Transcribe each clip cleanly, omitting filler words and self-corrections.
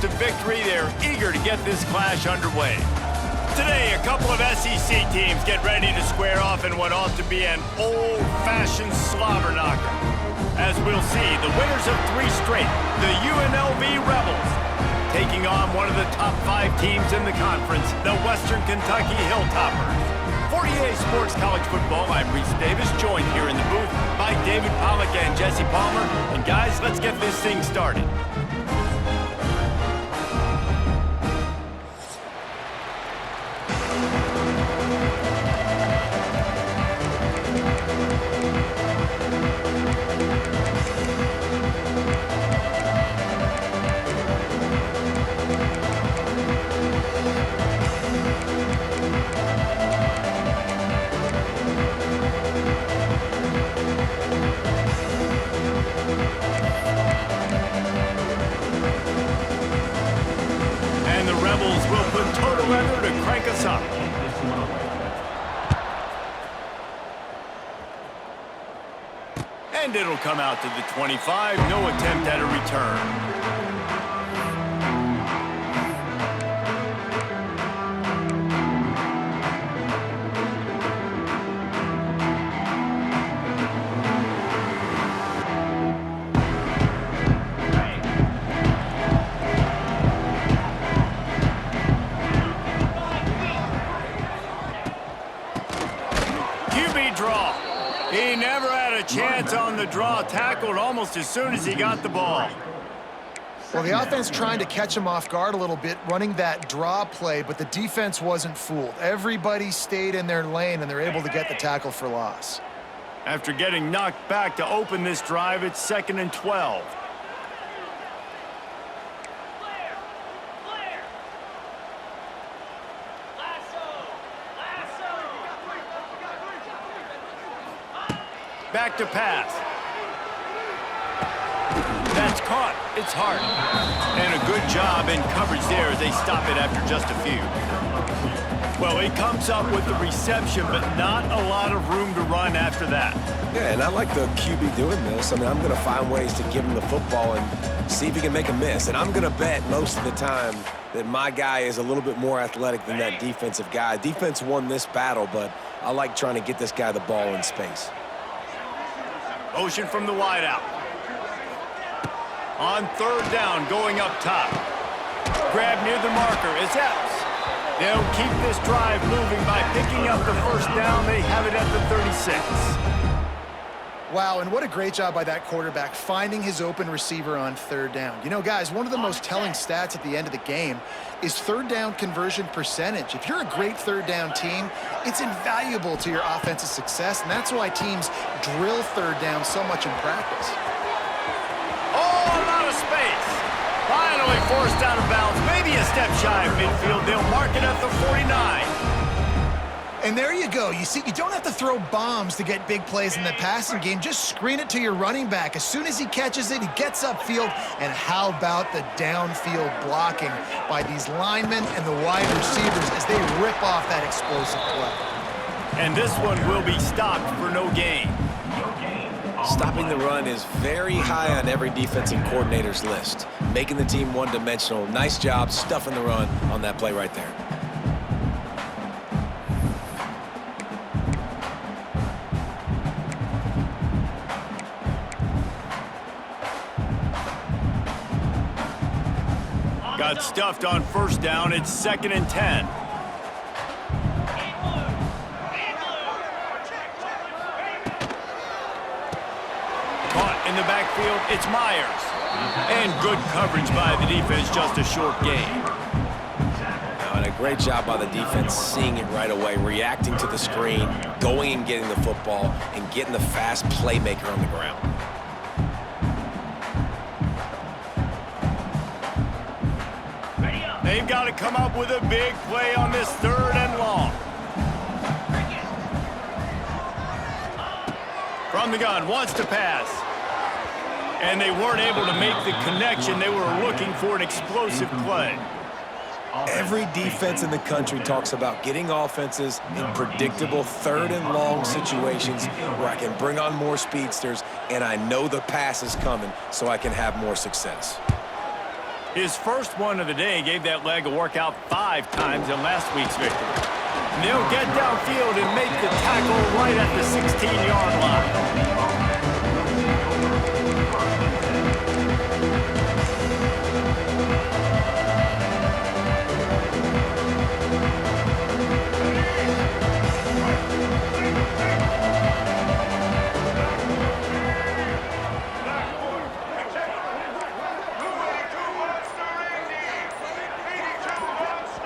to victory, they're eager to get this clash underway. Today, a couple of SEC teams get ready to square off in what ought to be an old-fashioned slobber knocker. As we'll see, the winners of 3 straight, the UNLV Rebels, taking on one of the top 5 teams in the conference, the Western Kentucky Hilltoppers. For EA Sports College Football, I'm Reese Davis, joined here in the booth by David Pollack and Jesse Palmer. And guys, let's get this thing started. And it'll come out to the 25. No attempt at a return. QB draw. He never had a chance on the draw, tackled almost as soon as he got the ball. Well, the offense trying to catch him off guard a little bit, running that draw play, but the defense wasn't fooled. Everybody stayed in their lane, and they're able to get the tackle for loss. After getting knocked back to open this drive, it's 2nd and 12. Back to pass. That's caught. It's Hart. And a good job in coverage there as they stop it after just a few. Well, he comes up with the reception, but not a lot of room to run after that. Yeah, and I like the QB doing this. I mean, I'm going to find ways to give him the football and see if he can make a miss. And I'm going to bet most of the time that my guy is a little bit more athletic than that defensive guy. Defense won this battle, but I like trying to get this guy the ball in space. Motion from the wideout. On 3rd down, going up top. Grab near the marker is Epps. They'll keep this drive moving by picking up the 1st down. They have it at the 36. Wow, and what a great job by that quarterback, finding his open receiver on 3rd down. You know, guys, one of the most telling stats at the end of the game is 3rd down conversion percentage. If you're a great 3rd down team, it's invaluable to your offensive success, and that's why teams drill 3rd down so much in practice. Oh, a lot of space. Finally forced out of bounds, maybe a step shy of midfield. They'll mark it at the 49. And there you go. You see, you don't have to throw bombs to get big plays in the passing game. Just screen it to your running back. As soon as he catches it, he gets upfield. And how about the downfield blocking by these linemen and the wide receivers as they rip off that explosive play. And this one will be stopped for no gain. Stopping the run is very high on every defensive coordinator's list. Making the team one-dimensional. Nice job stuffing the run on that play right there. Got stuffed on 1st down. It's 2nd and 10. Caught in the backfield. It's Myers. And good coverage by the defense. Just a short gain. And a great job by the defense seeing it right away, reacting to the screen, going and getting the football, and getting the fast playmaker on the ground. They've got to come up with a big play on this 3rd and long. From the gun, wants to pass. And they weren't able to make the connection. They were looking for an explosive play. Every defense in the country talks about getting offenses in predictable 3rd and long situations where I can bring on more speedsters and I know the pass is coming so I can have more success. His first one of the day gave that leg a workout 5 times in last week's victory. And they'll get downfield and make the tackle right at the 16-yard line.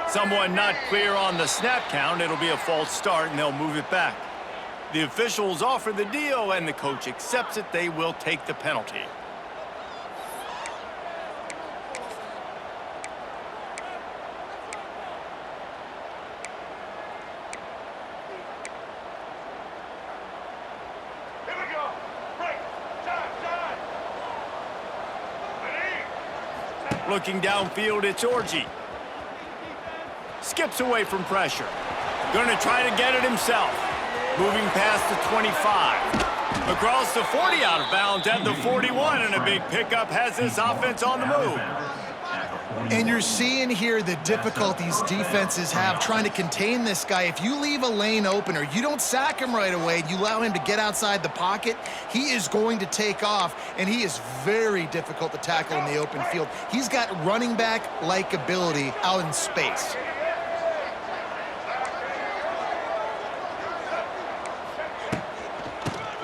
Someone not clear on the snap count. It'll be a false start, and they'll move it back. The officials offer the deal, and the coach accepts it. They will take the penalty. Here we go. Break. Time. Ready? Looking downfield, it's Orji. Skips away from pressure. Going to try to get it himself. Moving past the 25. Across the 40, out of bounds at the 41, and a big pickup has this offense on the move. And you're seeing here the difficulties defenses have trying to contain this guy. If you leave a lane open or you don't sack him right away and you allow him to get outside the pocket, he is going to take off, and he is very difficult to tackle in the open field. He's got running back-like ability out in space.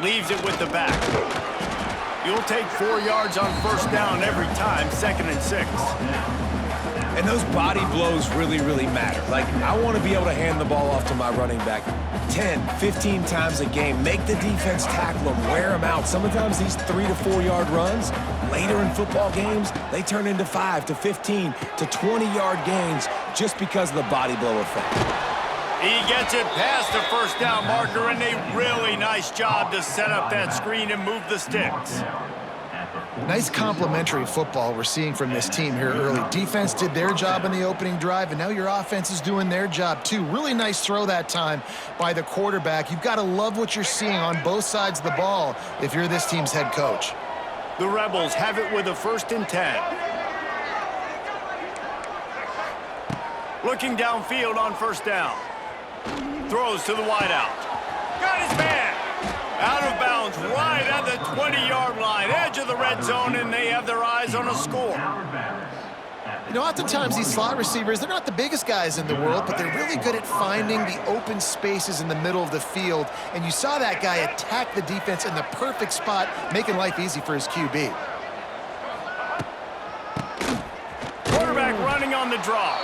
Leaves it with the back. You'll take 4 yards on first down every time, 2nd and 6. And those body blows really, really matter. Like, I want to be able to hand the ball off to my running back 10, 15 times a game. Make the defense tackle them, wear them out. Sometimes these 3 to 4 yard runs, later in football games, they turn into 5 to 15 to 20-yard gains just because of the body blow effect. He gets it past the first down marker, and a really nice job to set up that screen and move the sticks. Nice complementary football we're seeing from this team here early. Defense did their job in the opening drive, and now your offense is doing their job too. Really nice throw that time by the quarterback. You've got to love what you're seeing on both sides of the ball if you're this team's head coach. The Rebels have it with a 1st and 10. Looking downfield on first down. Throws to the wideout. Got his man. Out of bounds right at the 20-yard line. Edge of the red zone, and they have their eyes on a score. You know, oftentimes these slot receivers, they're not the biggest guys in the world, but they're really good at finding the open spaces in the middle of the field. And you saw that guy attack the defense in the perfect spot, making life easy for his QB. Quarterback running on the draw.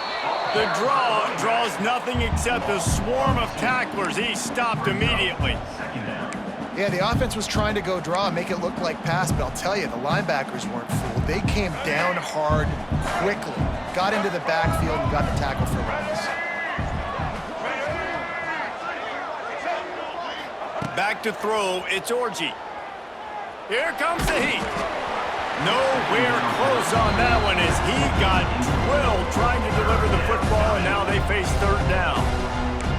The draw draws nothing except a swarm of tacklers. He stopped immediately. Yeah, the offense was trying to go draw and make it look like pass, but I'll tell you, the linebackers weren't fooled. They came down hard quickly, got into the backfield, and got the tackle for runs. Back to throw, it's Orji. Here comes the heat. Nowhere close on that one as he got drilled trying to deliver the football, and now they face 3rd down.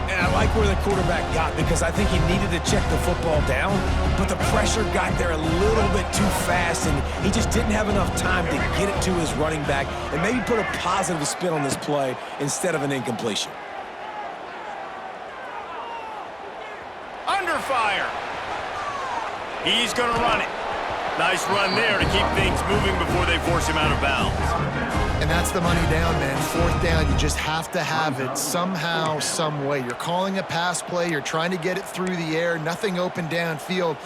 And I like where the quarterback got because I think he needed to check the football down, but the pressure got there a little bit too fast, and he just didn't have enough time to get it to his running back and maybe put a positive spin on this play instead of an incompletion. Under fire. He's going to run it. Nice run there to keep things moving before they force him out of bounds. And that's the money down, man. 4th down, you just have to have it somehow, some way. You're calling a pass play. You're trying to get it through the air. Nothing open downfield.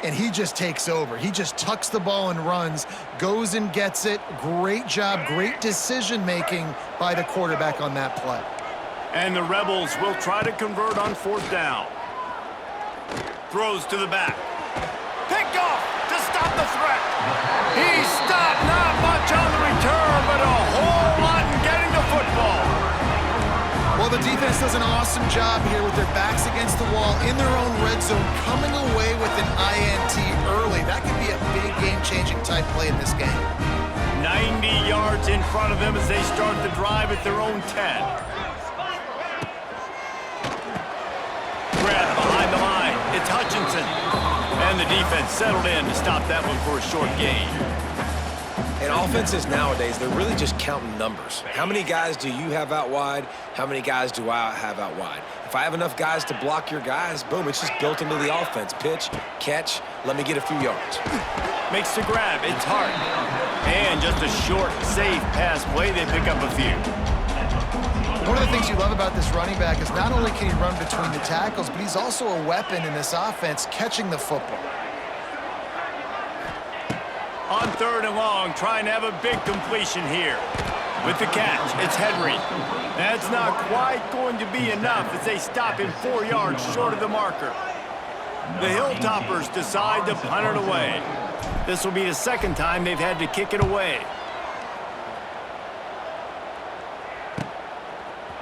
And he just takes over. He just tucks the ball and runs, goes and gets it. Great job, great decision-making by the quarterback on that play. And the Rebels will try to convert on 4th down. Throws to the back. Picked off to stop the threat. He stopped, not much on the return, but a whole lot in getting the football. Well, the defense does an awesome job here with their backs against the wall in their own red zone, coming away with an INT early. That could be a big game-changing type play in this game. 90 yards in front of them as they start the drive at their own 10. Grab behind the line. It's Hutchinson. And the defense settled in to stop that one for a short gain. And offenses nowadays, they're really just counting numbers. How many guys do you have out wide? How many guys do I have out wide? If I have enough guys to block your guys, boom, it's just built into the offense. Pitch, catch, let me get a few yards. Makes the grab. It's hard. And just a short, safe pass play. They pick up a few. One of the things you love about this running back is not only can he run between the tackles, but he's also a weapon in this offense catching the football. On 3rd and long, trying to have a big completion here. With the catch, it's Henry. That's not quite going to be enough as they stop him 4 yards short of the marker. The Hilltoppers decide to punt it away. This will be the second time they've had to kick it away.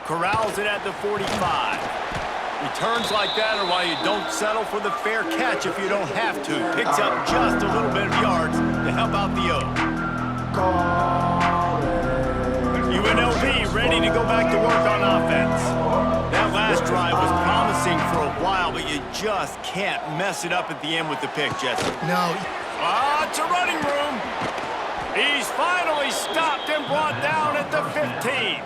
Corrals it at the 45. Returns like that are why you don't settle for the fair catch if you don't have to. Picks up just a little bit of yards to help out the O. UNLV ready to go back to work on offense. That last drive was promising for a while, but you just can't mess it up at the end with the pick, Jesse. No. It's a running room. He's finally stopped and brought down at the 15.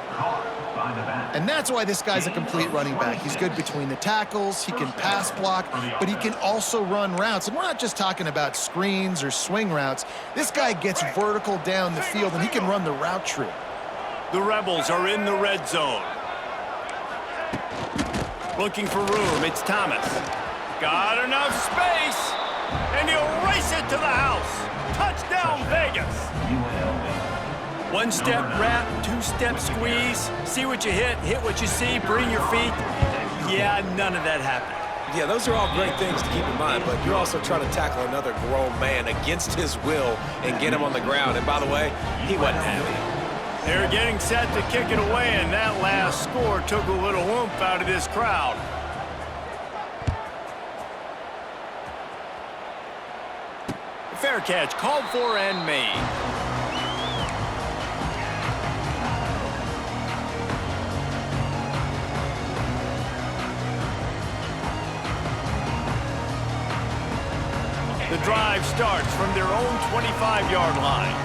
And that's why this guy's a complete running back. He's good between the tackles, he can pass block, but he can also run routes. And we're not just talking about screens or swing routes. This guy gets vertical down the field, and he can run the route tree. The Rebels are in the red zone. Looking for room, it's Thomas. Got enough space, and he'll race it to the house. Touchdown, Vegas. One-step wrap, two-step squeeze. See what you hit what you see, bring your feet. Yeah, none of that happened. Yeah, those are all great things to keep in mind, but you're also trying to tackle another grown man against his will and get him on the ground. And by the way, he wasn't happy. They're getting set to kick it away, and that last score took a little oomph out of this crowd. Fair catch, called for and made. The drive starts from their own 25-yard line.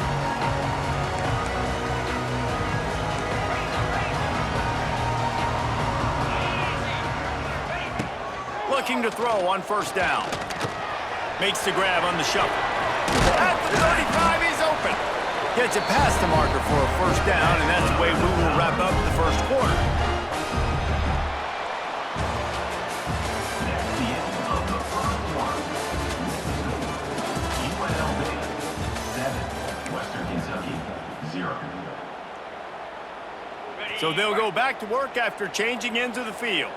Looking to throw on 1st down. Makes the grab on the shuffle. At the 35, he's open. Gets it past the marker for a 1st down, and that's the way we will wrap up the 1st quarter. So they'll go back to work after changing into the field.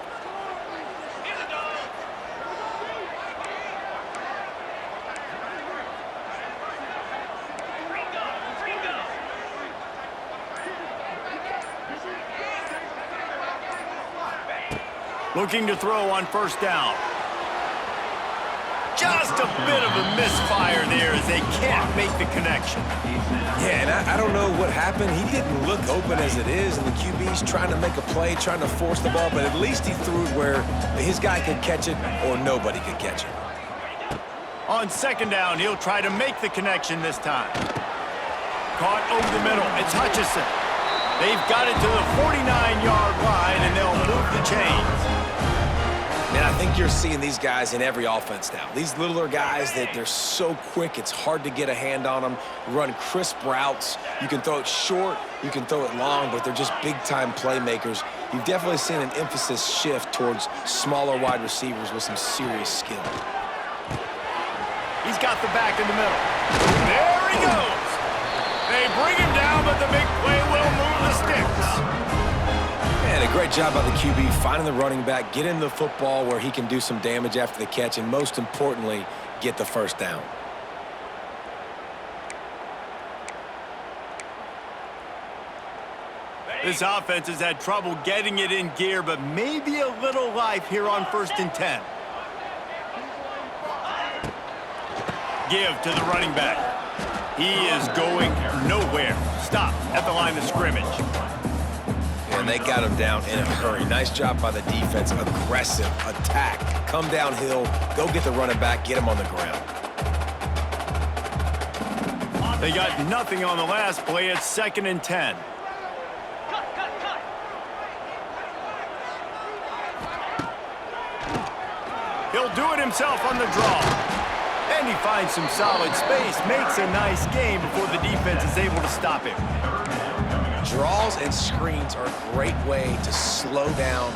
Looking to throw on 1st down. Just a bit of a misfire there as they can't make the connection. Yeah, and I don't know what happened. He didn't look open as it is, and the QB's trying to make a play, trying to force the ball, but at least he threw it where his guy could catch it or nobody could catch it. On 2nd down, he'll try to make the connection this time. Caught over the middle. It's Hutchinson. They've got it to the 49-yard line, and they'll move the chains. And I think you're seeing these guys in every offense now. These littler guys that they're so quick, it's hard to get a hand on them. Run crisp routes. You can throw it short, you can throw it long, but they're just big-time playmakers. You've definitely seen an emphasis shift towards smaller wide receivers with some serious skill. He's got the back in the middle. There he goes. They bring him down, but the big play will move the sticks. And a great job by the QB finding the running back, getting the football where he can do some damage after the catch, and most importantly, get the 1st down. This offense has had trouble getting it in gear, but maybe a little life here on 1st and 10. Give to the running back. He is going nowhere. Stop at the line of scrimmage. And they got him down in a hurry. Nice job by the defense. Aggressive attack. Come downhill. Go get the running back. Get him on the ground. They got nothing on the last play. It's 2nd and 10. He'll do it himself on the draw. And he finds some solid space, makes a nice game before the defense is able to stop him. Draws and screens are a great way to slow down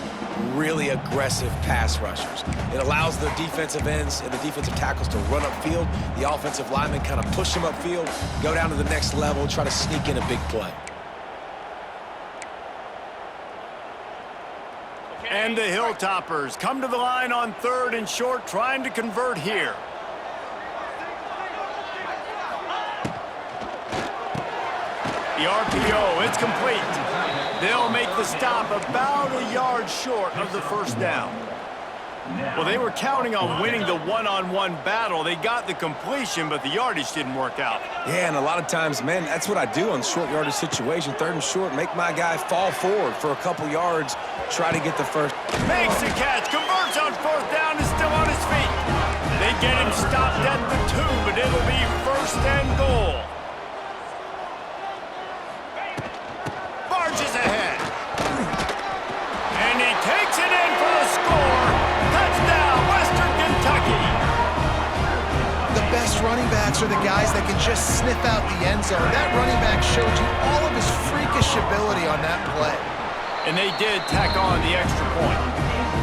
really aggressive pass rushers. It allows the defensive ends and the defensive tackles to run upfield. The offensive linemen kind of push them upfield, go down to the next level, try to sneak in a big play. And the Hilltoppers come to the line on 3rd and short, trying to convert here. The RPO, it's complete. They'll make the stop about a yard short of the 1st down. Well, they were counting on winning the one-on-one battle. They got the completion, but the yardage didn't work out. Yeah, and a lot of times, man, that's what I do on short yardage situation. 3rd and short, make my guy fall forward for a couple yards, try to get the first. Makes the catch, converts on 4th down, is still on his feet. They get him stopped at the 2, but it'll be 1st and goal. Barges ahead. And he takes it in for the score. Touchdown, Western Kentucky. The best running backs are the guys that can just sniff out the end zone. That running back showed you all of his freakish ability on that play. And they did tack on the extra point.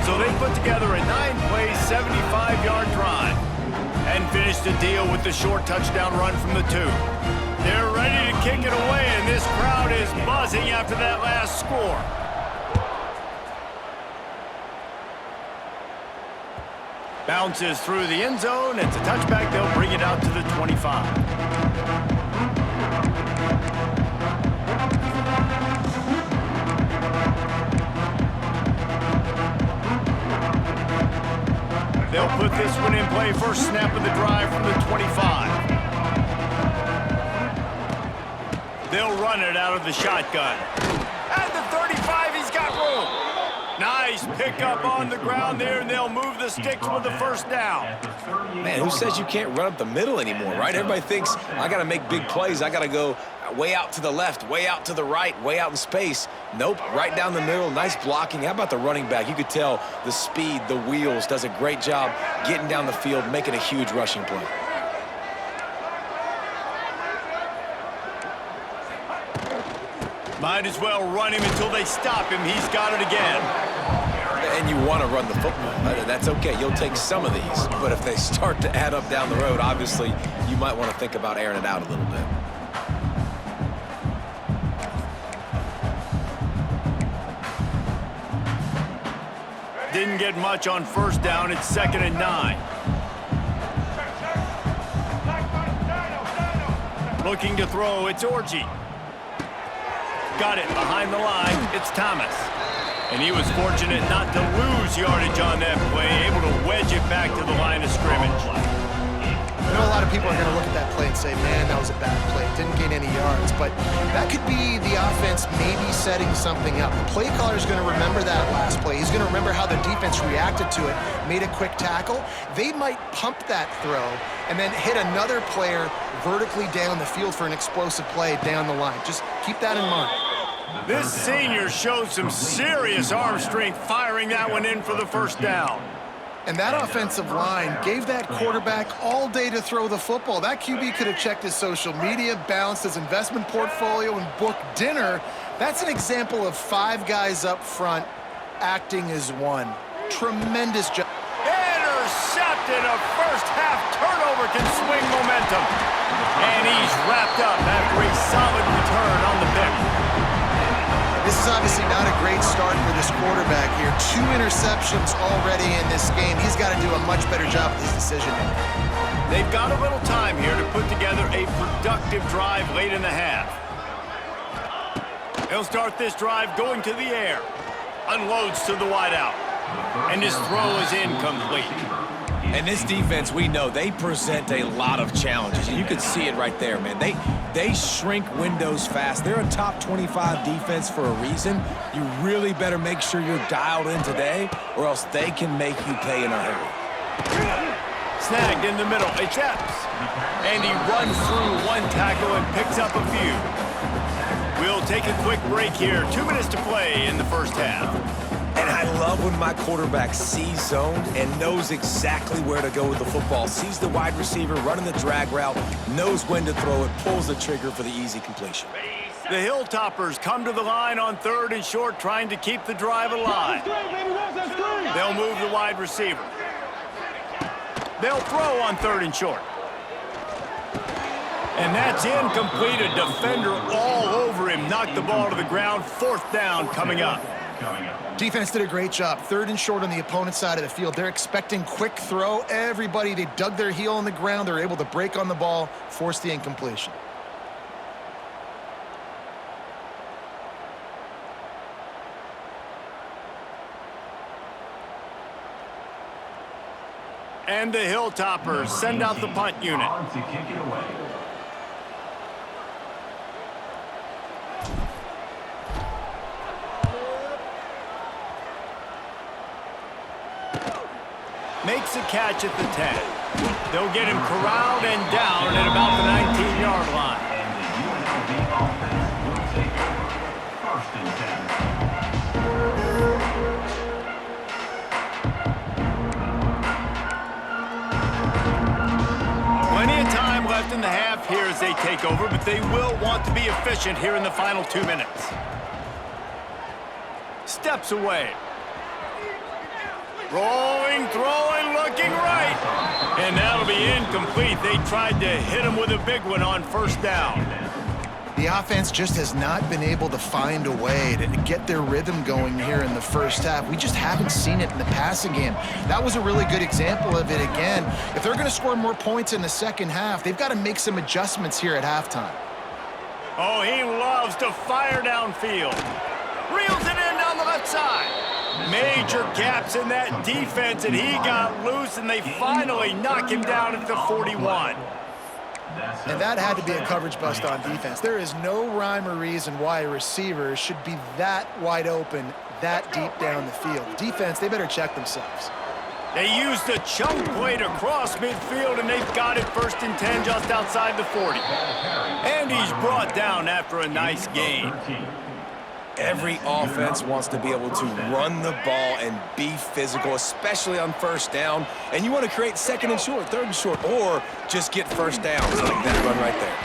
So they put together a 9-play, 75-yard drive and finished the deal with the short touchdown run from the 2. They're ready to kick it away, and this crowd is buzzing after that last score. Bounces through the end zone. It's a touchback. They'll bring it out to the 25. They'll put this one in play. First snap of the drive from the 25. They'll run it out of the shotgun. At the 35, he's got room. Nice pickup on the ground there, and they'll move the sticks with the 1st down. Man, who says you can't run up the middle anymore, right? Everybody thinks, I got to make big plays. I got to go way out to the left, way out to the right, way out in space. Nope, right down the middle, nice blocking. How about the running back? You could tell the speed, the wheels, does a great job getting down the field, making a huge rushing play. Might as well run him until they stop him. He's got it again. And you want to run the football. That's okay. You'll take some of these. But if they start to add up down the road, obviously, you might want to think about airing it out a little bit. Didn't get much on 1st down. It's 2nd and 9. Looking to throw. It's Orji. Got it behind the line. It's Thomas. And he was fortunate not to lose yardage on that play, able to wedge it back to the line of scrimmage. I know a lot of people are going to look at that play and say, man, that was a bad play. Didn't gain any yards. But that could be the offense maybe setting something up. The play caller is going to remember that last play. He's going to remember how the defense reacted to it, made a quick tackle. They might pump that throw and then hit another player vertically down the field for an explosive play down the line. Just keep that in mind. This senior showed some serious arm strength firing that one in for the 1st down. And that offensive line gave that quarterback all day to throw the football. That QB could have checked his social media, balanced his investment portfolio, and booked dinner. That's an example of 5 guys up front acting as one. Tremendous job. Intercepted. A first-half turnover can swing momentum. And he's wrapped up after a solid return on the pick. This is obviously not a great start for this quarterback here. 2 interceptions already in this game. He's got to do a much better job with his decision-making. They've got a little time here to put together a productive drive late in the half. He'll start this drive going to the air. Unloads to the wideout. And his throw is incomplete. And this defense, we know, they present a lot of challenges. And you can see it right there, man. They shrink windows fast. They're a top 25 defense for a reason. You really better make sure you're dialed in today, or else they can make you pay in a hurry. Snagged in the middle. It's Epps. And he runs through one tackle and picks up a few. We'll take a quick break here. 2 minutes to play in the first half. And I love when my quarterback sees zoned and knows exactly where to go with the football. Sees the wide receiver running the drag route, knows when to throw it, pulls the trigger for the easy completion. The Hilltoppers come to the line on 3rd and short, trying to keep the drive alive. They'll move the wide receiver. They'll throw on 3rd and short. And that's incomplete. A defender all over him. Knocked the ball to the ground. 4th down coming up. Defense did a great job. 3rd and short on the opponent's side of the field. They're expecting quick throw. Everybody, they dug their heel on the ground. They're able to break on the ball, force the incompletion. And the Hilltoppers send out the punt unit. Makes a catch at the 10. They'll get him corralled and down at about the 19-yard line. And the UNLV offense will take over 1st and 10. Plenty of time left in the half here as they take over, but they will want to be efficient here in the final 2 minutes. Steps away. Rolling, throwing, looking right. And that'll be incomplete. They tried to hit him with a big one on 1st down. The offense just has not been able to find a way to get their rhythm going here in the first half. We just haven't seen it in the passing game. That was a really good example of it again. If they're going to score more points in the second half, they've got to make some adjustments here at halftime. Oh, he loves to fire downfield. Reels it in down the left side. Major gaps in that defense, and he got loose, and they finally knock him down at the 41. And that had to be a coverage bust on defense. There is no rhyme or reason why a receiver should be that wide open, that deep down the field. Defense, they better check themselves. They used a chunk play to cross midfield, and they've got it 1st and 10 just outside the 40. And he's brought down after a nice gain. Every offense wants to be able to run the ball and be physical, especially on 1st down. And you want to create 2nd and short, 3rd and short, or just get 1st downs like that run right there.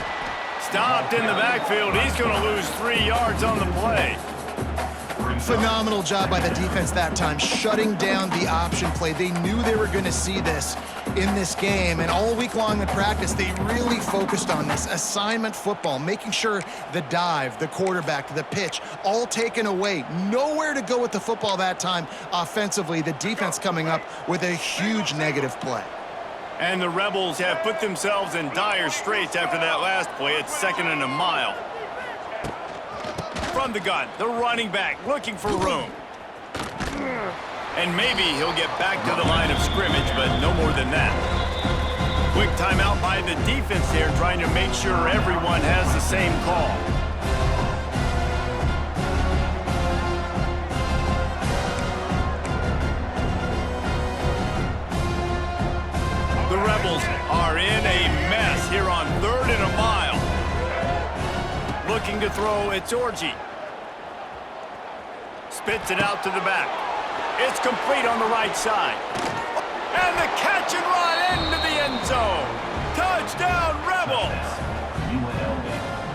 Stopped in the backfield. He's going to lose 3 yards on the play. Phenomenal job by the defense that time, shutting down the option play. They knew they were going to see this in this game, and all week long in practice, they really focused on this assignment football, making sure the dive, the quarterback, the pitch, all taken away. Nowhere to go with the football that time offensively. The defense coming up with a huge negative play. And the Rebels have put themselves in dire straits after that last play. It's 2nd and a mile. From the gun, the running back looking for room. And maybe he'll get back to the line of scrimmage, but no more than that. Quick timeout by the defense there, trying to make sure everyone has the same call. The Rebels are in a mess here on 3rd and a mile. Looking to throw, it's Orji. Spits it out to the back. It's complete on the right side. And the catch and run into the end zone. Touchdown, Rebels!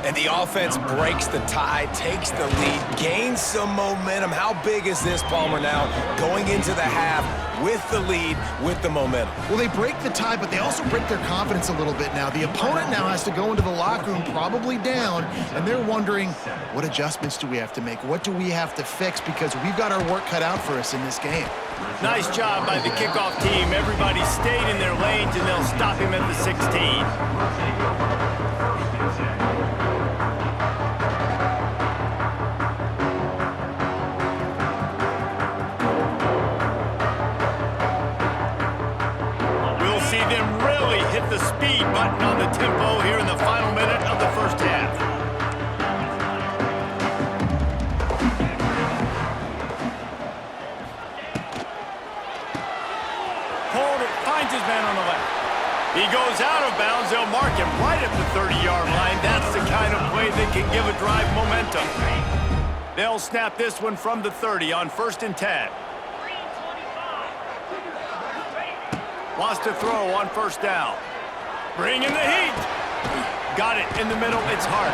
And the offense breaks the tie, takes the lead, gains some momentum. How big is this, Palmer, now going into the half with the lead, with the momentum? Well, they break the tie, but they also break their confidence a little bit now. The opponent now has to go into the locker room probably down, and they're wondering, what adjustments do we have to make? What do we have to fix? Because we've got our work cut out for us in this game. Nice job by the kickoff team. Everybody stayed in their lanes, and they'll stop him at the 16. Hit the speed button on the tempo here in the final minute of the first half. Pollard finds his man on the left. He goes out of bounds. They'll mark right at the 30-yard line. That's the kind of play that can give a drive momentum. They'll snap this one from the 30 on 1st and 10. Wants to throw on 1st down. Bring in the heat. Got it in the middle. It's hard.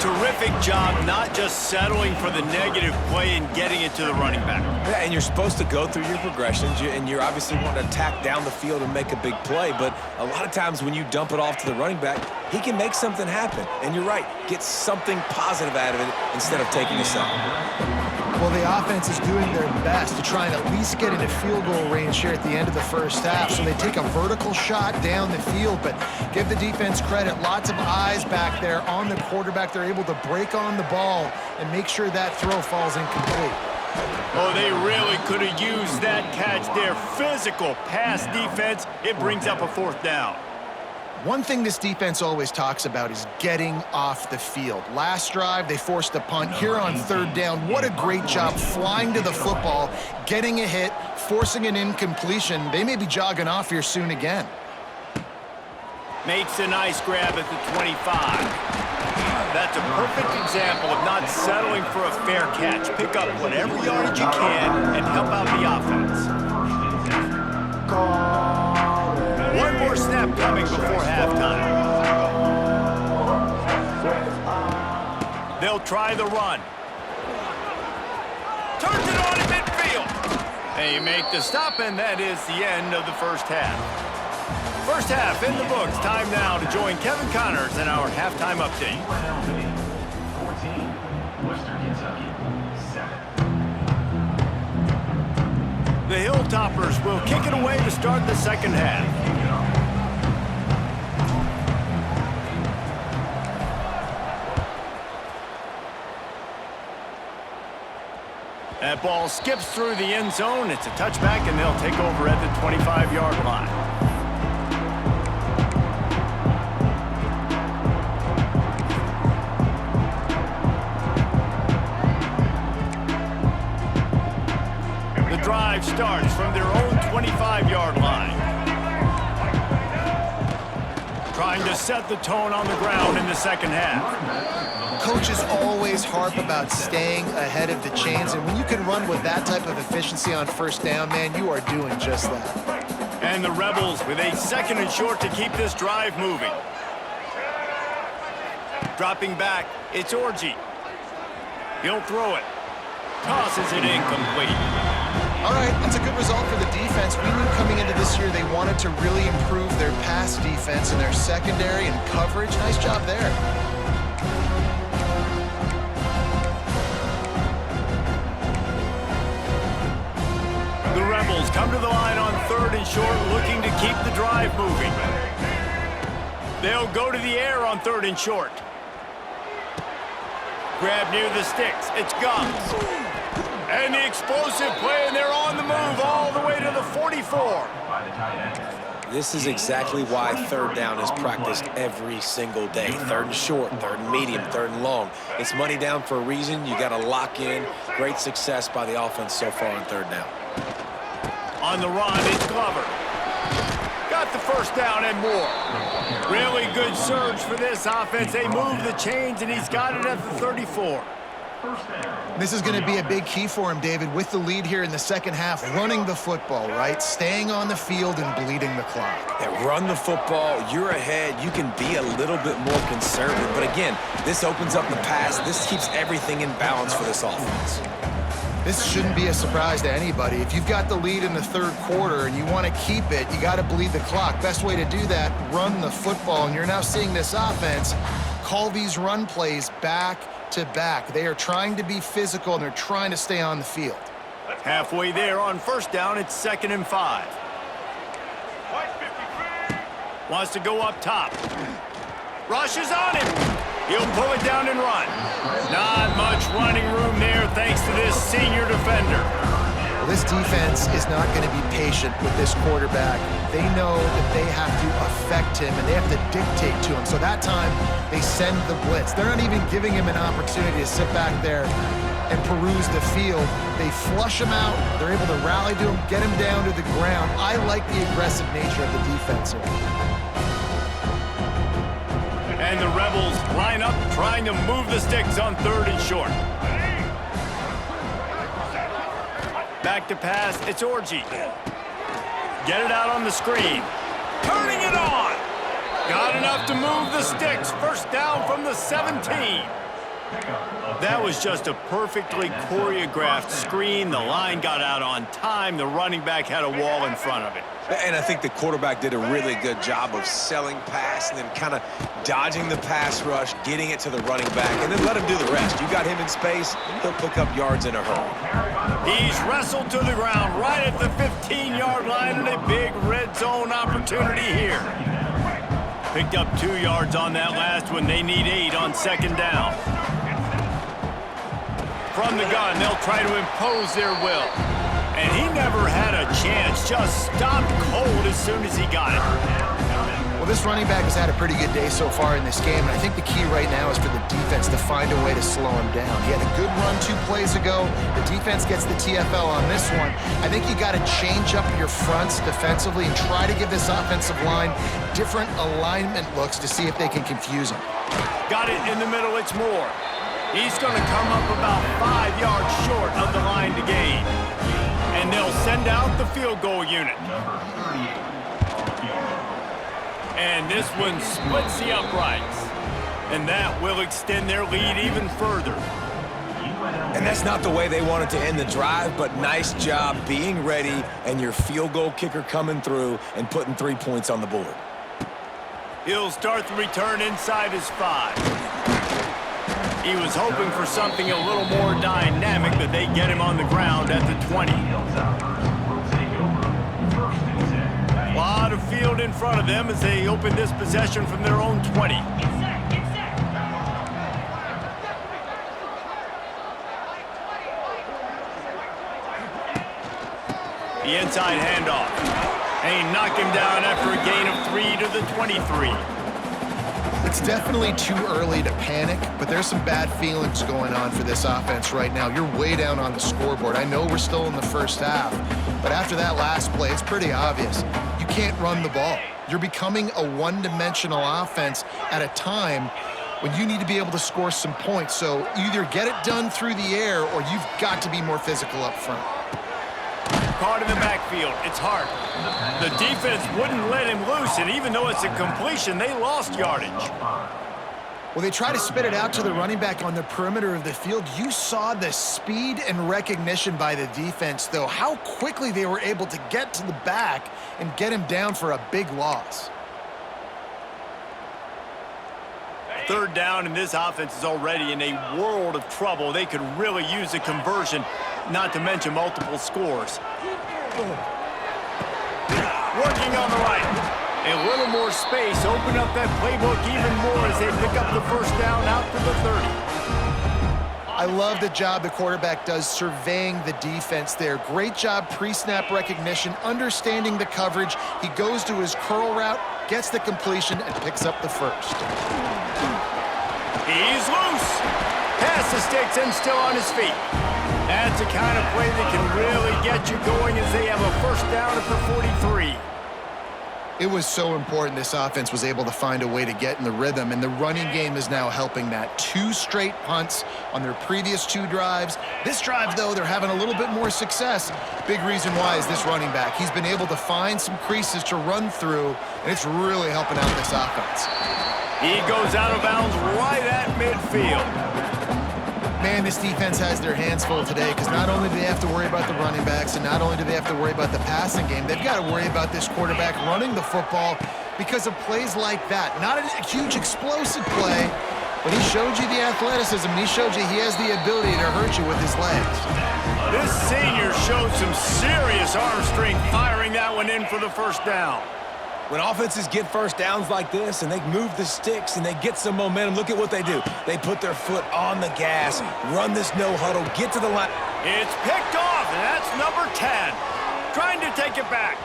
Terrific job not just settling for the negative play and getting it to the running back. Yeah, and you're supposed to go through your progressions, and you're obviously wanting to attack down the field and make a big play, but a lot of times when you dump it off to the running back, he can make something happen. And you're right, get something positive out of it instead of taking a sack. Well, the offense is doing their best to try and at least get into field goal range here at the end of the first half. So they take a vertical shot down the field, but give the defense credit. Lots of eyes back there on the quarterback. They're able to break on the ball and make sure that throw falls incomplete. Oh, they really could have used that catch there. Physical pass defense. It brings up a 4th down. One thing this defense always talks about is getting off the field. Last drive, they forced a punt. Here on 3rd down, what a great job flying to the football, getting a hit, forcing an incompletion. They may be jogging off here soon again. Makes a nice grab at the 25. That's a perfect example of not settling for a fair catch. Pick up whatever yardage you can and help out the offense. One more snap coming before halftime. They'll try the run. Turns it on in midfield. They make the stop, and that is the end of the first half. First half in the books. Time now to join Kevin Connors in our halftime update. 14, Western Kentucky, 7. The Hilltoppers will kick it away to start the second half. That ball skips through the end zone. It's a touchback, and they'll take over at the 25-yard line. The drive starts from their own 25-yard line. Trying to set the tone on the ground in the second half. Coaches always harp about staying ahead of the chains, and when you can run with that type of efficiency on 1st down, man, you are doing just that. And the Rebels with a 2nd and short to keep this drive moving. Dropping back, it's Orji. He'll throw it. Tosses it incomplete. All right, that's a good result for the defense. We knew coming into this year they wanted to really improve their pass defense and their secondary and coverage. Nice job there. The Rebels come to the line on 3rd and short, looking to keep the drive moving. They'll go to the air on 3rd and short. Grab near the sticks. It's Gums. And the explosive play, and they're on the move all the way to the 44. This is exactly why 3rd down is practiced every single day. 3rd and short, 3rd and medium, 3rd and long. It's money down for a reason. You got to lock in. Great success by the offense so far on 3rd down. On the run, it's Glover. Got the 1st down and more. Really good surge for this offense. They move the chains, and he's got it at the 34. This is going to be a big key for him, David, with the lead here in the second half, running the football, right? Staying on the field and bleeding the clock. Yeah, run the football. You're ahead. You can be a little bit more conservative. But again, this opens up the pass. This keeps everything in balance for this offense. This shouldn't be a surprise to anybody. If you've got the lead in the 3rd quarter and you want to keep it, you got to bleed the clock. Best way to do that, run the football. And you're now seeing this offense call these run plays back to back. They are trying to be physical, and they're trying to stay on the field. Halfway there on 1st down, it's 2nd and 5. Wants to go up top. Rushes on him. He'll pull it down and run. Not much running room there thanks to this senior defender. Well, this defense is not going to be patient with this quarterback. They know that they have to affect him, and they have to dictate to him. So that time, they send the blitz. They're not even giving him an opportunity to sit back there and peruse the field. They flush him out. They're able to rally to him, get him down to the ground. I like the aggressive nature of the defense here. And the Rebels line up trying to move the sticks on 3rd and short. Back to pass, it's Orji. Get it out on the screen. Turning it on. Got enough to move the sticks. First down from the 17. That was just a perfectly choreographed screen. The line got out on time. The running back had a wall in front of it. And I think the quarterback did a really good job of selling pass and then kind of dodging the pass rush, getting it to the running back, and then let him do the rest. You got him in space, he'll pick up yards in a hurry. He's wrestled to the ground right at the 15-yard line, and a big red zone opportunity here. Picked up 2 yards on that last one. They need 8 on 2nd down. From the gun, they'll try to impose their will. And he never had a chance, just stopped cold as soon as he got it. Well, this running back has had a pretty good day so far in this game, and I think the key right now is for the defense to find a way to slow him down. He had a good run 2 plays ago. The defense gets the TFL on this one. I think you got to change up your fronts defensively and try to give this offensive line different alignment looks to see if they can confuse him. Got it in the middle, it's Moore. He's going to come up about 5 yards short of the line to gain. And they'll send out the field goal unit. And this one splits the uprights. And that will extend their lead even further. And that's not the way they wanted to end the drive, but nice job being ready and your field goal kicker coming through and putting 3 points on the board. He'll start the return inside his 5. He was hoping for something a little more dynamic, but they get him on the ground at the 20. A lot of field in front of them as they open this possession from their own 20. The inside handoff. And he knocked him down after a gain of 3 to the 23. It's definitely too early to panic, but there's some bad feelings going on for this offense right now. You're way down on the scoreboard. I know we're still in the first half, but after that last play, it's pretty obvious. You can't run the ball. You're becoming a one-dimensional offense at a time when you need to be able to score some points. So either get it done through the air or you've got to be more physical up front. Caught in the backfield. It's Hart. The defense wouldn't let him loose, and even though it's a completion, they lost yardage. Well, they try to spit it out to the running back on the perimeter of the field. You saw the speed and recognition by the defense, though, how quickly they were able to get to the back and get him down for a big loss. 3rd down, and this offense is already in a world of trouble. They could really use a conversion, not to mention multiple scores. Working on the right. A little more space. Open up that playbook even more as they pick up the 1st down out to the 30. I love the job the quarterback does surveying the defense there. Great job pre-snap recognition, understanding the coverage. He goes to his curl route, gets the completion, and picks up the 1st. He's loose. Past the sticks and still on his feet. That's the kind of play that can really get you going as they have a 1st down at the 43. It was so important this offense was able to find a way to get in the rhythm, and the running game is now helping that. 2 straight punts on their previous 2 drives. This drive, though, they're having a little bit more success. Big reason why is this running back. He's been able to find some creases to run through, and it's really helping out this offense. He goes out of bounds right at midfield. Man, this defense has their hands full today because not only do they have to worry about the running backs and not only do they have to worry about the passing game, they've got to worry about this quarterback running the football because of plays like that. Not a huge explosive play, but he showed you the athleticism. He showed you he has the ability to hurt you with his legs. This senior showed some serious arm strength firing that one in for the 1st down. When offenses get 1st downs like this and they move the sticks and they get some momentum, look at what they do. They put their foot on the gas, run this no huddle, get to the line. It's picked off, and that's number 10. Trying to take it back.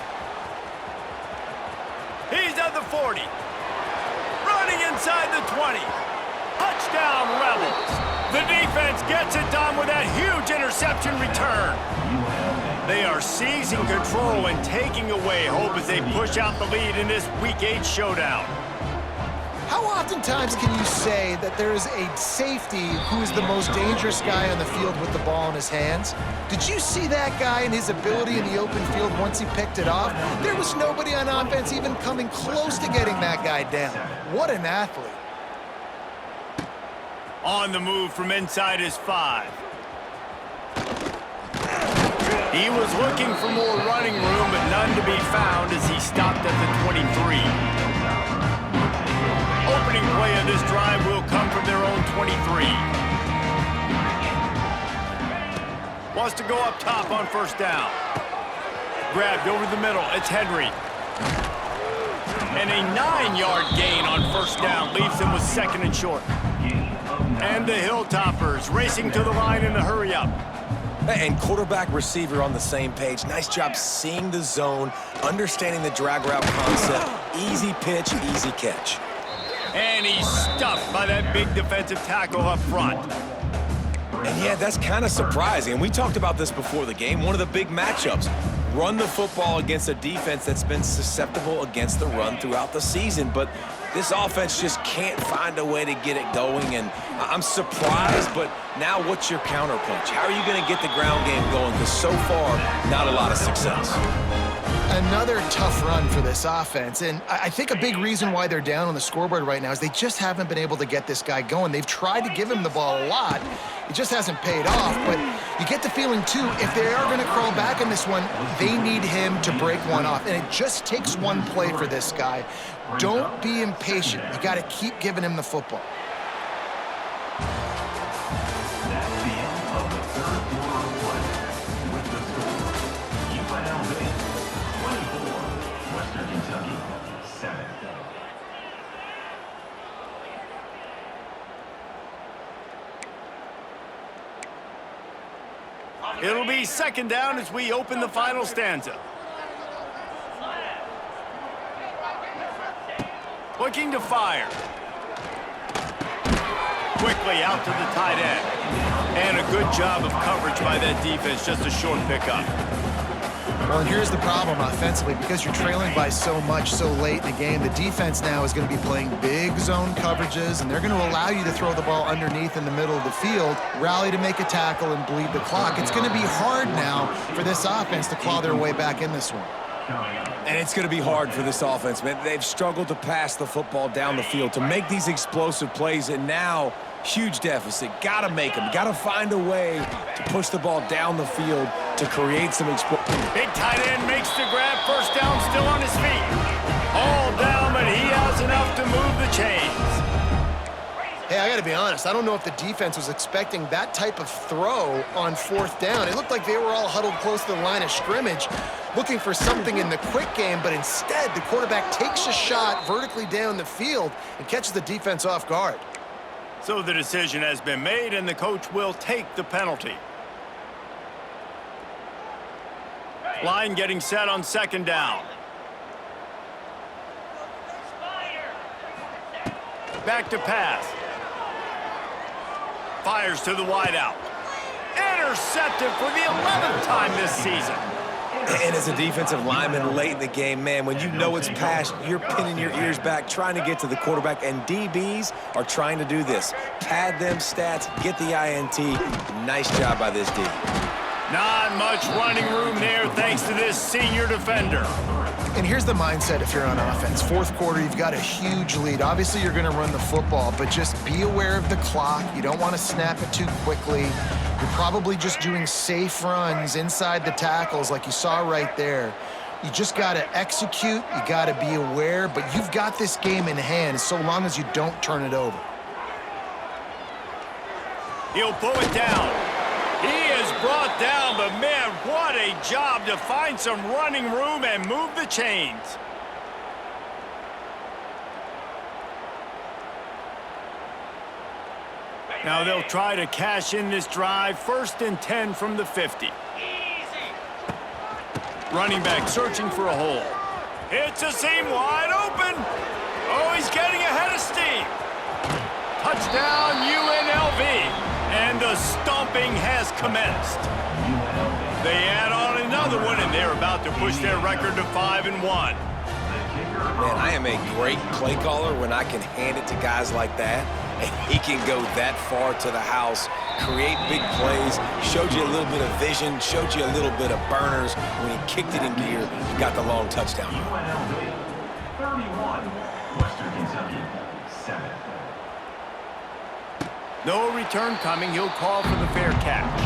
He's at the 40. Running inside the 20. Touchdown, Rebels. The defense gets it done with that huge interception return. They are seizing control and taking away hope as they push out the lead in this Week 8 showdown. How oftentimes can you say that there is a safety who is the most dangerous guy on the field with the ball in his hands? Did you see that guy and his ability in the open field once he picked it off? There was nobody on offense even coming close to getting that guy down. What an athlete. On the move from inside his 5. He was looking for more running room, but none to be found as he stopped at the 23. Opening play of this drive will come from their own 23. Wants to go up top on first down. Grabbed over the middle. It's Henry. And a 9-yard gain on first down leaves him with 2nd and short. And the Hilltoppers racing to the line in a hurry-up. And quarterback receiver on the same page. Nice job seeing the zone, understanding the drag route concept. Easy pitch, easy catch. And he's stuffed by that big defensive tackle up front. And yeah, that's kind of surprising. And we talked about this before the game. One of the big matchups. Run the football against a defense that's been susceptible against the run throughout the season. But this offense just can't find a way to get it going. And I'm surprised, but now what's your counterpunch? How are you going to get the ground game going? Because so far, not a lot of success. Another tough run for this offense, and I think a big reason why they're down on the scoreboard right now is they just haven't been able to get this guy going. They've tried to give him the ball a lot. It just hasn't paid off, but you get the feeling, too, if they are going to crawl back in this one, they need him to break one off, and it just takes one play for this guy. Don't be impatient. You got to keep giving him the football. That's the end of the third quarter of play. With the score, UNLV 24, Western Kentucky 7. It'll be 2nd down as we open the final stanza. Looking to fire. Quickly out to the tight end. And a good job of coverage by that defense, just a short pickup. Well, and here's the problem offensively. Because you're trailing by so much so late in the game, the defense now is going to be playing big zone coverages, and they're going to allow you to throw the ball underneath in the middle of the field, rally to make a tackle, and bleed the clock. It's going to be hard now for this offense to claw their way back in this one. And it's going to be hard for this offense, man. They've struggled to pass the football down the field, to make these explosive plays, and now huge deficit. Got to make them. Got to find a way to push the ball down the field to create some explosion. Big tight end makes the grab. First down, still on his feet. All down, but he has enough to move the chains. Hey, I got to be honest. I don't know if the defense was expecting that type of throw on 4th down. It looked like they were all huddled close to the line of scrimmage, looking for something in the quick game, but instead the quarterback takes a shot vertically down the field and catches the defense off guard. So the decision has been made, and the coach will take the penalty. Line getting set on 2nd down. Back to pass. Fires to the wideout. Intercepted for the 11th time this season. And as a defensive lineman late in the game, man, when you know it's past, you're pinning your ears back, trying to get to the quarterback, and DBs are trying to do this. Pad them stats, get the INT. Nice job by this D. Not much running room there thanks to this senior defender. And here's the mindset if you're on offense. 4th quarter, you've got a huge lead. Obviously, you're going to run the football, but just be aware of the clock. You don't want to snap it too quickly. You're probably just doing safe runs inside the tackles like you saw right there. You just got to execute. You got to be aware, but you've got this game in hand so long as you don't turn it over. He'll pull it down. He is brought down, but man, what a job to find some running room and move the chains. Now they'll try to cash in this drive. 1st and 10 from the 50. Running back searching for a hole. Hits a seam wide open. Oh, he's getting ahead of steam. Touchdown UNLV. And the stomping has commenced. They add on another one, and they're about to push their record to 5-1. Man, I am a great play caller when I can hand it to guys like that, and he can go that far to the house, create big plays, showed you a little bit of vision, showed you a little bit of burners. When he kicked it in gear, he got the long touchdown. UNLV 31, Western Kentucky 7. No return coming. He'll call for the fair catch.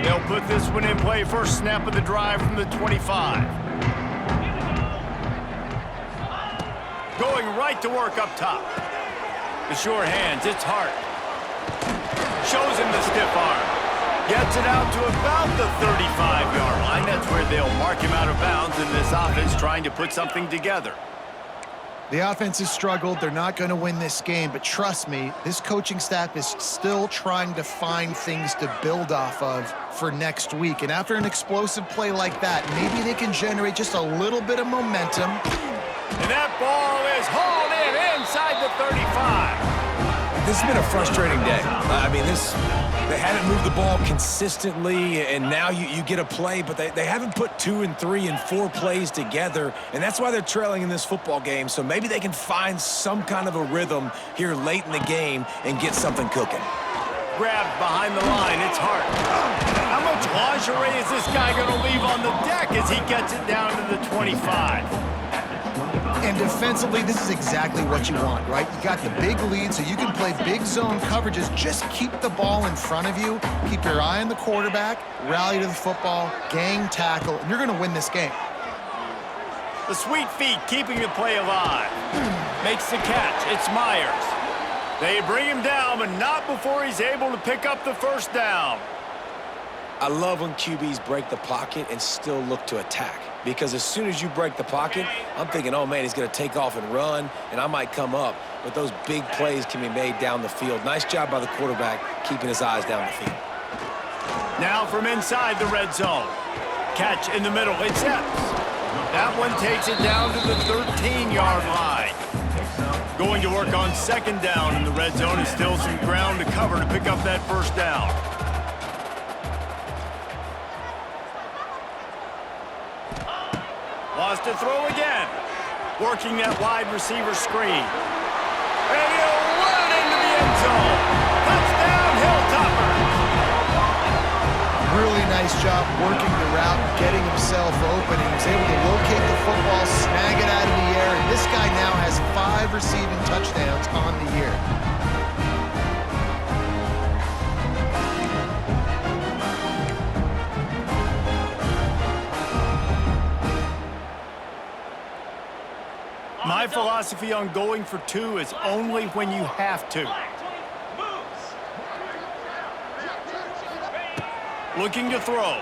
They'll put this one in play. First snap of the drive from the 25. Going right to work up top. The sure hands, it's Hart. Shows him the stiff arm. Gets it out to about the 35-yard line. That's where they'll mark him out of bounds in this offense trying to put something together. The offense has struggled. They're not going to win this game, but trust me, this coaching staff is still trying to find things to build off of for next week. And after an explosive play like that, maybe they can generate just a little bit of momentum. And that ball is hauled in inside the 35. This has been a frustrating day. I mean, they haven't moved the ball consistently, and now you get a play, but they haven't put 2 and 3 and 4 plays together, and that's why they're trailing in this football game. So maybe they can find some kind of a rhythm here late in the game and get something cooking. Grabbed behind the line, it's Hart. How much lingerie is this guy going to leave on the deck as he gets it down to the 25? And defensively, this is exactly what you want, right? You got the big lead, so you can play big zone coverages. Just keep the ball in front of you. Keep your eye on the quarterback, rally to the football, gang tackle, and you're going to win this game. The sweet feet keeping the play alive. Makes the catch. It's Myers. They bring him down, but not before he's able to pick up the first down. I love when QBs break the pocket and still look to attack. Because as soon as you break the pocket, I'm thinking, oh, man, he's going to take off and run, and I might come up. But those big plays can be made down the field. Nice job by the quarterback keeping his eyes down the field. Now from inside the red zone. Catch in the middle. It's Epps. That one takes it down to the 13-yard line. Going to work on second down in the red zone is still some ground to cover to pick up that first down. Lost to throw again. Working that wide receiver screen. And he'll run it into the end zone. Touchdown, Hilltoppers. Really nice job working the route, getting himself open. He was able to locate the football, snag it out of the air, and this guy now has 5 receiving touchdowns on the year. My philosophy on going for 2 is only when you have to. Looking to throw.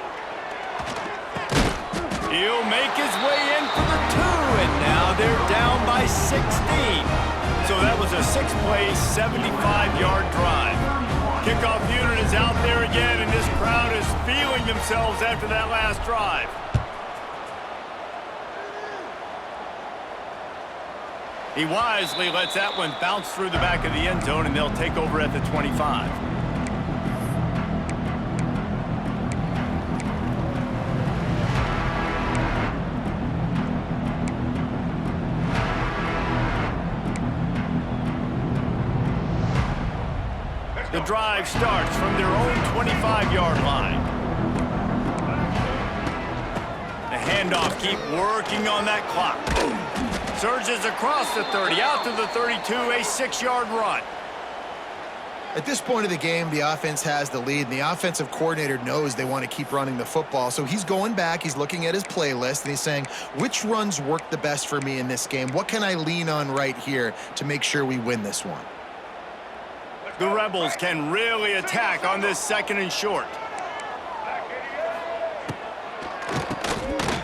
He'll make his way in for the 2, and now they're down by 16. So that was a 6-play, 75-yard drive. Kickoff unit is out there again, and this crowd is feeling themselves after that last drive. He wisely lets that one bounce through the back of the end zone, and they'll take over at the 25. The drive starts from their own 25-yard line. The handoff, keep working on that clock. Surges across the 30, out to the 32, a 6-yard run. At this point of the game, the offense has the lead, and the offensive coordinator knows they want to keep running the football. So he's going back, he's looking at his playlist, and he's saying, which runs work the best for me in this game? What can I lean on right here to make sure we win this one? The Rebels can really attack on this 2nd and short.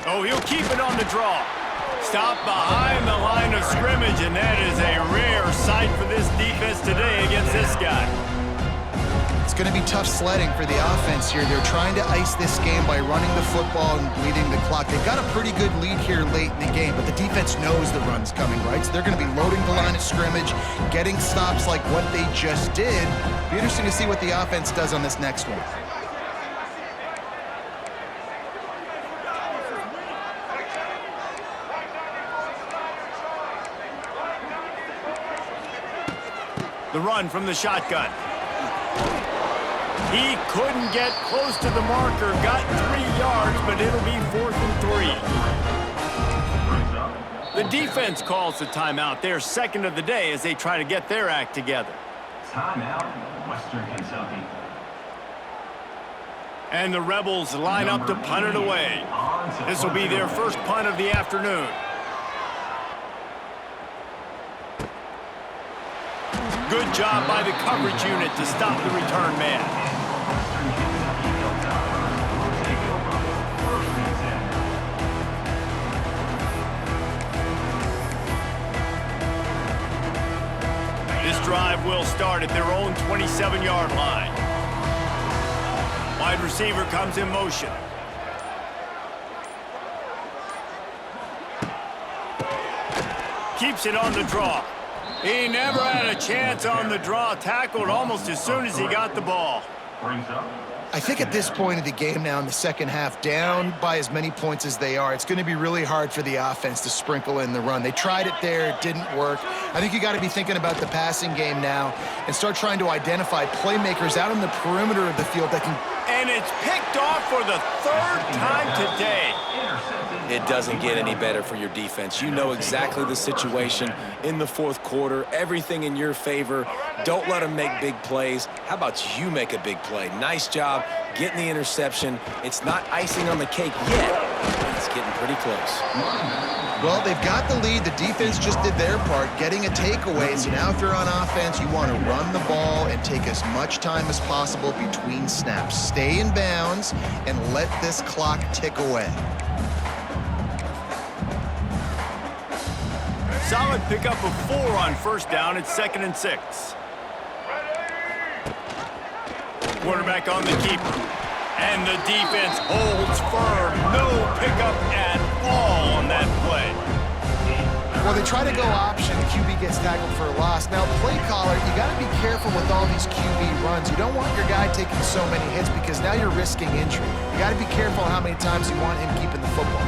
Oh, he'll keep it on the draw. Stop behind the line of scrimmage, and that is a rare sight for this defense today against this guy. It's going to be tough sledding for the offense here. They're trying to ice this game by running the football and bleeding the clock. They've got a pretty good lead here late in the game, but the defense knows the run's coming, right? So they're going to be loading the line of scrimmage, getting stops like what they just did. Be interesting to see what the offense does on this next one. The run from the shotgun. He couldn't get close to the marker. Got 3 yards, but it'll be 4th and 3. The defense calls the timeout. Their second of the day as they try to get their act together. Timeout, Western Kentucky. And the Rebels line up to punt it away. This will be their first punt of the afternoon. Good job by the coverage unit to stop the return man. This drive will start at their own 27-yard line. Wide receiver comes in motion. Keeps it on the draw. He never had a chance on the draw. Tackled almost as soon as he got the ball. Brings up. I think at this point of the game now in the second half, down by as many points as they are, it's going to be really hard for the offense to sprinkle in the run. They tried it there. It didn't work. I think you got to be thinking about the passing game now and start trying to identify playmakers out on the perimeter of the field that can... And it's picked off for the 3rd time today. It doesn't get any better for your defense. You know exactly the situation in the 4th quarter. Everything in your favor. Don't let them make big plays. How about you make a big play? Nice job getting the interception. It's not icing on the cake yet, but it's getting pretty close. Well, they've got the lead. The defense just did their part, getting a takeaway. So now if you're on offense, you want to run the ball and take as much time as possible between snaps. Stay in bounds and let this clock tick away. Solid pickup of 4 on 1st down. It's 2nd and 6. Quarterback on the keeper. And the defense holds firm. No pickup at all on that play. Well, they try to go option. The QB gets tackled for a loss. Now, play caller, you got to be careful with all these QB runs. You don't want your guy taking so many hits because now you're risking injury. You got to be careful how many times you want him keeping the football.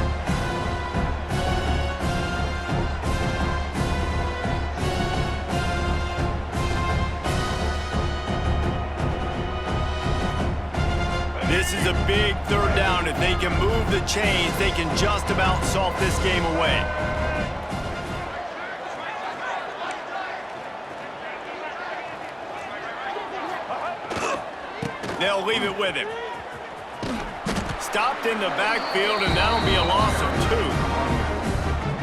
This is a big 3rd down. If they can move the chains, they can just about salt this game away. They'll leave it with him. Stopped in the backfield, and that'll be a loss of 2.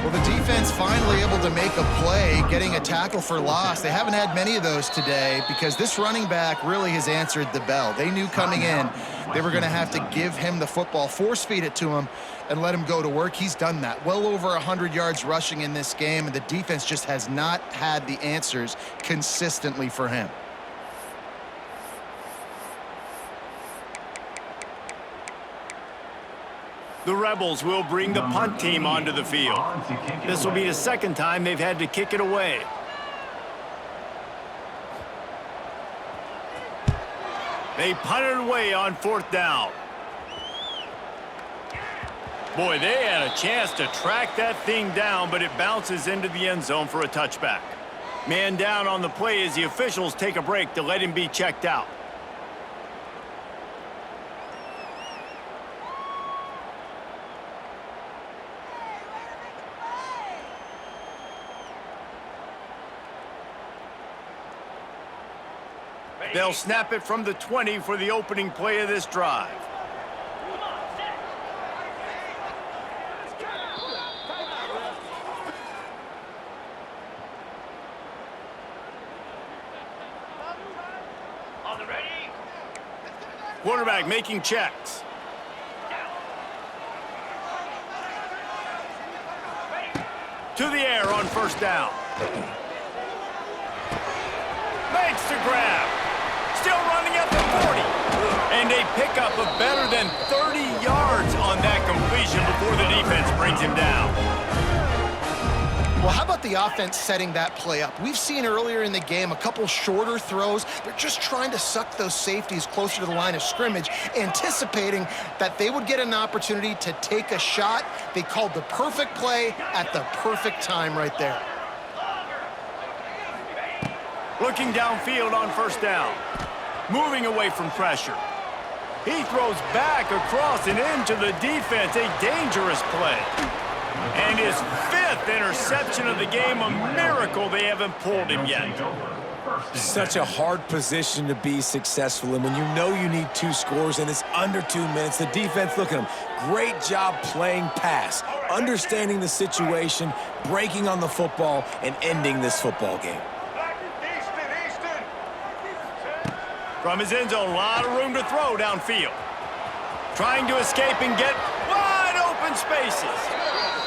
Well, the defense finally able to make a play, getting a tackle for loss. They haven't had many of those today because this running back really has answered the bell. They knew coming in they were going to have to give him the football, force feed it to him, and let him go to work. He's done that. Well over 100 yards rushing in this game, and the defense just has not had the answers consistently for him. The Rebels will bring the punt team onto the field. This will be the 2nd time they've had to kick it away. They punted away on 4th down. Boy, they had a chance to track that thing down, but it bounces into the end zone for a touchback. Man down on the play as the officials take a break to let him be checked out. They'll snap it from the 20 for the opening play of this drive. On the ready. Quarterback making checks. To the air on 1st down. Makes the grab. Still running at the 40. And a pickup of better than 30 yards on that completion before the defense brings him down. Well, how about the offense setting that play up? We've seen earlier in the game a couple shorter throws. They're just trying to suck those safeties closer to the line of scrimmage, anticipating that they would get an opportunity to take a shot. They called the perfect play at the perfect time right there. Looking downfield on first down. Moving away from pressure. He throws back across and into the defense. A dangerous play. And his 5th interception of the game. A miracle they haven't pulled him yet. Such a hard position to be successful in when you know you need 2 scores and it's under 2 minutes. The defense, look at him. Great job playing pass, understanding the situation, breaking on the football, and ending this football game. Easton. From his end zone, a lot of room to throw downfield. Trying to escape and get wide open spaces.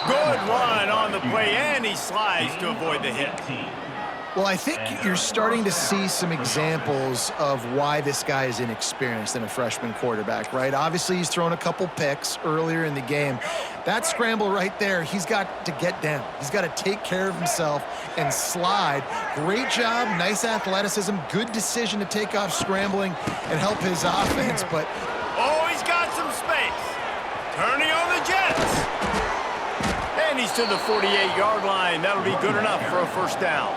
Good line on the play, and he slides to avoid the hit. Well, I think you're starting to see some examples of why this guy is inexperienced in a freshman quarterback, right? Obviously, he's thrown a couple picks earlier in the game. That scramble right there, he's got to get down. He's got to take care of himself and slide. Great job, nice athleticism, good decision to take off scrambling and help his offense, but... Oh, he's got some space. Turning on the Jets. And he's to the 48-yard line. That'll be good enough for a first down.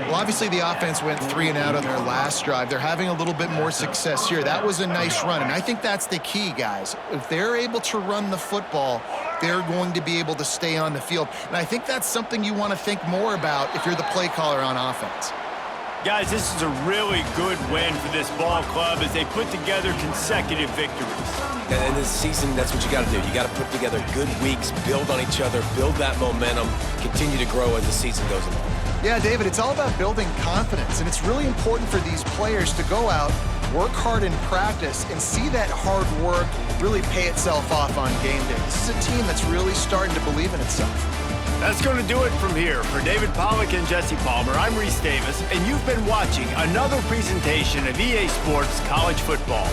Well, obviously the offense went 3 and out on their last drive. They're having a little bit more success here. That was a nice run, and I think that's the key, guys. If they're able to run the football, they're going to be able to stay on the field. And I think that's something you want to think more about if you're the play caller on offense. Guys, this is a really good win for this ball club as they put together consecutive victories. And in this season, that's what you got to do. You got to put together good weeks, build on each other, build that momentum, continue to grow as the season goes along. Yeah, David, it's all about building confidence, and it's really important for these players to go out, work hard in practice, and see that hard work really pay itself off on game day. This is a team that's really starting to believe in itself. That's going to do it from here. For David Pollack and Jesse Palmer, I'm Reese Davis, and you've been watching another presentation of EA Sports College Football.